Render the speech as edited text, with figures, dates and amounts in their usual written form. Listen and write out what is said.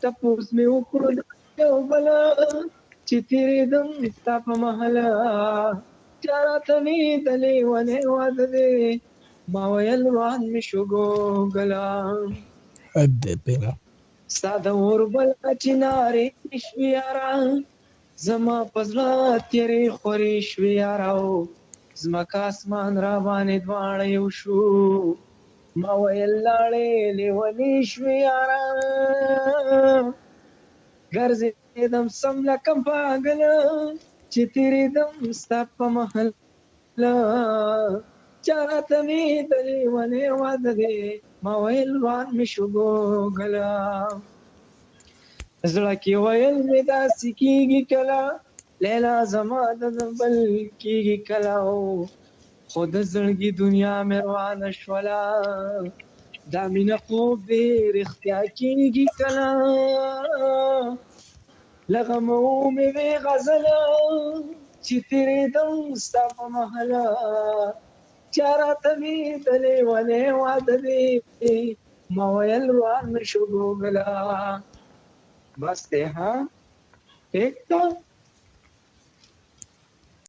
تپوس مې وکړو یو بله چې تېرېدم ستا په محله چا راته ویلې ولې واده دی ما ویل روان مې شو ګوګله ستا د اور بله چنارې شوې یاره زما په زړه تېرې خورې شوې یاره ځمکه اسمان را باندې دواړه یو شو ما ویل لاړې لیونې شوې یاره ګرځېدم سم لکه پاګله چې تېرېدم ستا په محله چا راته ویلې ولې واده دی ما ویل روان مې شو ګوګله زړه کې ویل مې داسې کېږي کله لیلا زما د بل کېږي کله خو د زړګي دنیا مې روانه شوله دا مینه خوب دی رښتیا کېږي کله له غمو مې وې غزله چې تېرېدم ستا په محله چا راته ویلې ولې واده دی ما ویل روان مې شو ګوګله بس دی ها ٹھیک تو